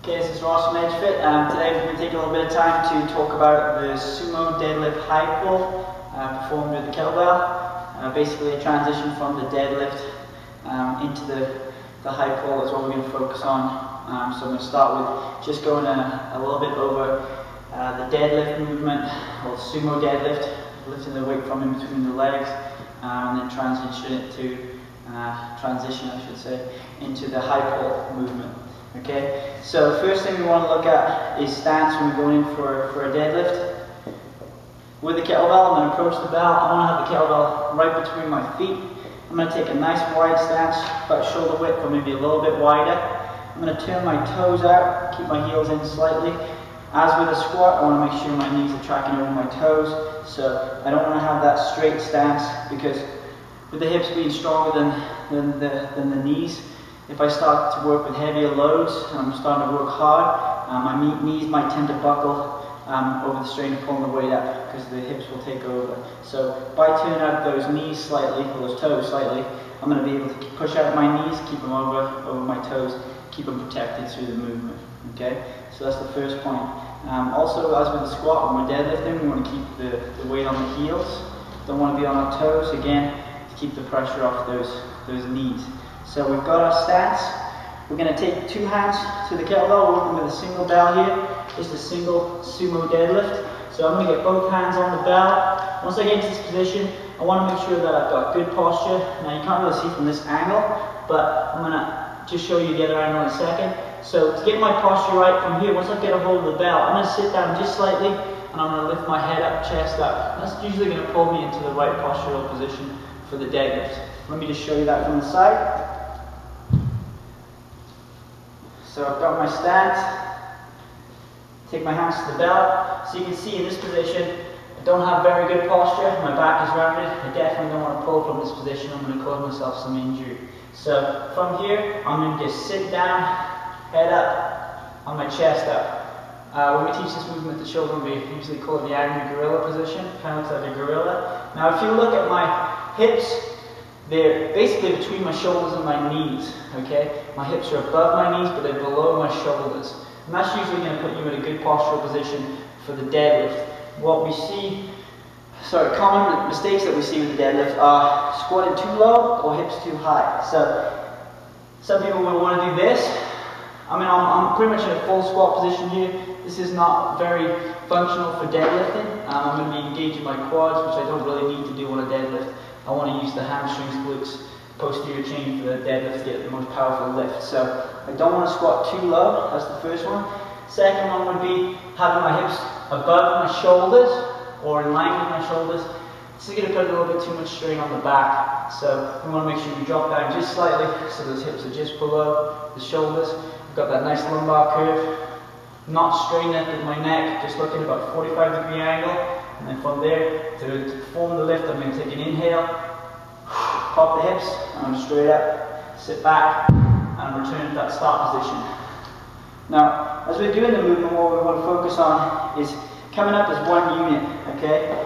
Okay, this is Ross from EdgeFIT. Today we're going to take a little bit of time to talk about the Sumo Deadlift High Pull performed with the kettlebell. Basically a transition from the deadlift into the high pull is what we're going to focus on. So I'm going to start with just going a little bit over the deadlift movement, or Sumo deadlift, lifting the weight from in between the legs, and then transition into the high pull movement. Okay, so the first thing we want to look at is stance when we're going in for a deadlift. With the kettlebell, I'm going to approach the bell. I want to have the kettlebell right between my feet. I'm going to take a nice wide stance, about shoulder width or maybe a little bit wider. I'm going to turn my toes out, keep my heels in slightly. As with a squat, I want to make sure my knees are tracking over my toes. So I don't want to have that straight stance, because with the hips being stronger than the knees, if I start to work with heavier loads, I'm starting to work hard, my knees might tend to buckle over the strain of pulling the weight up, because the hips will take over. So by turning out those knees slightly, or those toes slightly, I'm going to be able to push out my knees, keep them over my toes, keep them protected through the movement. Okay, so that's the first point. Also, as with the squat, when we're deadlifting, we want to keep the weight on the heels. Don't want to be on our toes, again, to keep the pressure off those knees. So we've got our stance. We're going to take two hands to the kettlebell. We're working with a single bell here. Just a single sumo deadlift. So I'm going to get both hands on the bell. Once I get into this position, I want to make sure that I've got good posture. Now you can't really see from this angle, but I'm going to just show you the other angle in a second. So to get my posture right from here, once I get a hold of the bell, I'm going to sit down just slightly, and I'm going to lift my head up, chest up. That's usually going to pull me into the right postural position for the deadlift. Let me just show you that from the side. So I've got my stance, take my hands to the bell. So you can see in this position, I don't have very good posture, my back is rounded. I definitely don't want to pull from this position, I'm going to cause myself some injury. So from here, I'm going to just sit down, head up, on my chest up. When we teach this movement to children, we usually call it the angry gorilla position, kind of looks like a gorilla. Now if you look at my hips, they're basically between my shoulders and my knees, okay? My hips are above my knees, but they're below my shoulders. And that's usually going to put you in a good postural position for the deadlift. What we see, common mistakes that we see with the deadlift are squatting too low or hips too high. So some people will want to do this. I mean, I'm pretty much in a full squat position here. This is not very functional for deadlifting. I'm going to be engaging my quads, which I don't really need to do on a deadlift. I want to use the hamstrings, glutes, posterior chain for the deadlift to get the most powerful lift. So I don't want to squat too low, that's the first one. Second one would be having my hips above my shoulders or in line with my shoulders. This is going to put a little bit too much strain on the back. So we want to make sure we drop down just slightly so those hips are just below the shoulders. We've got that nice lumbar curve. Not straining it with my neck, just looking about a 45-degree angle. And then from there, to perform the lift, I'm going to take an inhale, pop the hips, and I'm straight up, sit back, and return to that start position. Now, as we're doing the movement, what we want to focus on is coming up as one unit, okay?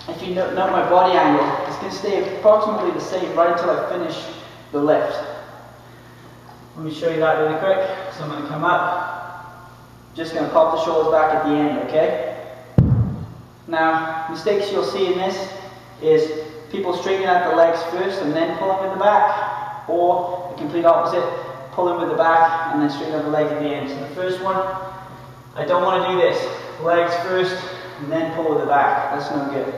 If you note my body angle, it's going to stay approximately the same right until I finish the lift. Let me show you that really quick. So I'm going to come up, just going to pop the shoulders back at the end, okay? Now, mistakes you'll see in this is people straightening out the legs first and then pulling with the back, or the complete opposite, pulling with the back and then straighten out the leg at the end. So the first one, I don't want to do this. Legs first and then pull with the back. That's no good.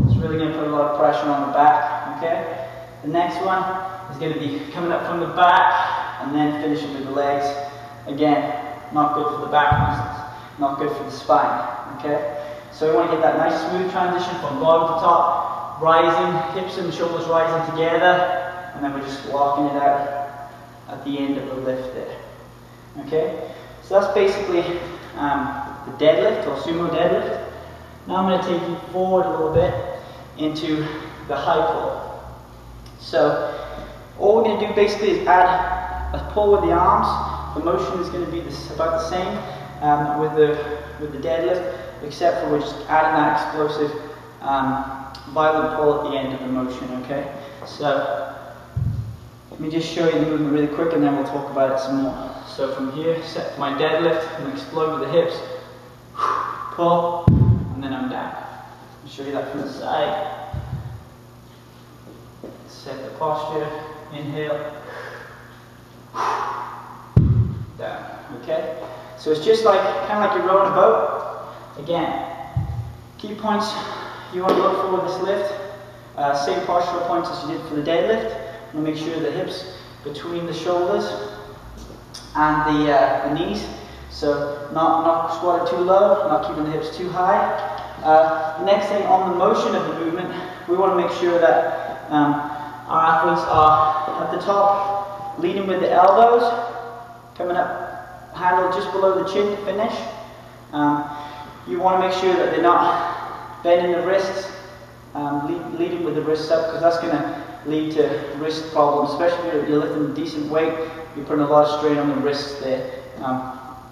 It's really going to put a lot of pressure on the back, okay? The next one is going to be coming up from the back and then finishing with the legs. Again, not good for the back muscles, not good for the spine, okay? So we want to get that nice smooth transition from bottom to top, rising, hips and shoulders rising together, and then we're just walking it out at the end of the lift there. Okay? So that's basically the deadlift, or sumo deadlift. Now I'm going to take you forward a little bit into the high pull. So all we're going to do basically is add a pull with the arms. The motion is going to be about the same with the deadlift, except for we're just adding that explosive violent pull at the end of the motion, okay? So let me just show you the movement really quick and then we'll talk about it some more. So from here, set my deadlift, I'm going to explode with the hips, pull, and then I'm down. I'll show you that from the side. Set the posture, inhale, down, okay? So it's just like, kind of like you're rowing a boat. Again, key points you want to look for with this lift, same postural points as you did for the deadlift. You want to make sure the hips between the shoulders and the knees. So not squatting too low, not keeping the hips too high. The next thing on the motion of the movement, we want to make sure that our athletes are at the top, leading with the elbows, coming up, handle just below the chin to finish. You want to make sure that they're not bending the wrists, leading with the wrists up, because that's going to lead to wrist problems, especially if you're lifting a decent weight. You're putting a lot of strain on the wrists there.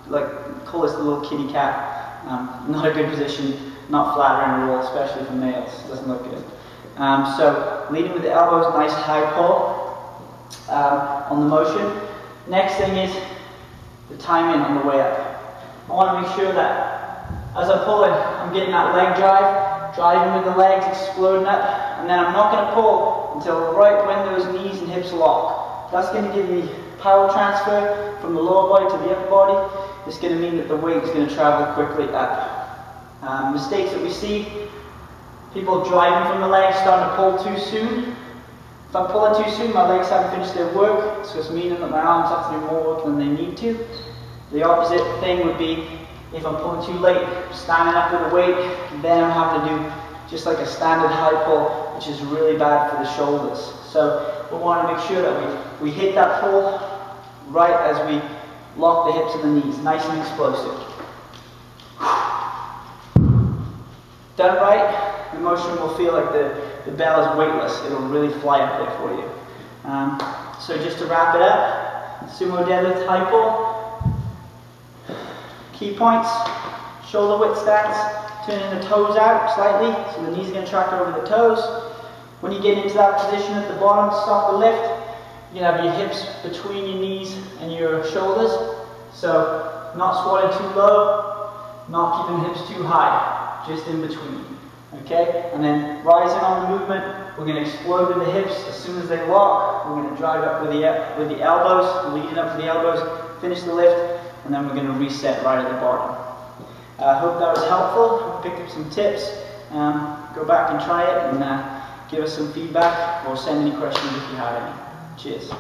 Like, call this the little kitty cat. Not a good position, not flattering at all, especially for males. It doesn't look good. So leading with the elbows, nice high pull on the motion. Next thing is the timing on the way up. I want to make sure that as I'm pulling, I'm getting that leg drive, driving with the legs, exploding up, and then I'm not going to pull until right when those knees and hips lock. That's going to give me power transfer from the lower body to the upper body. It's going to mean that the weight is going to travel quickly up. Mistakes that we see, people driving from the legs, starting to pull too soon. If I'm pulling too soon, my legs haven't finished their work, so it's meaning that my arms have to do more work than they need to. The opposite thing would be if I'm pulling too late, standing up with a weight, then I'm having to do just like a standard high pull, which is really bad for the shoulders. So we want to make sure that we hit that pull right as we lock the hips and the knees, nice and explosive. Done right, the motion will feel like the bell is weightless. It'll really fly up there for you. So just to wrap it up, Sumo Deadlift High Pull. Key points, shoulder width stance, turning the toes out slightly, so the knees are going to track over the toes. When you get into that position at the bottom to stop the lift, you can have your hips between your knees and your shoulders. So not squatting too low, not keeping the hips too high, just in between. Okay, and then rising on the movement, we're going to explode with the hips as soon as they lock. We're going to drive up with the elbows, leading up to the elbows, finish the lift, and then we're going to reset right at the bottom. I hope that was helpful. Picked up some tips. Go back and try it and give us some feedback or send any questions if you have any. Cheers.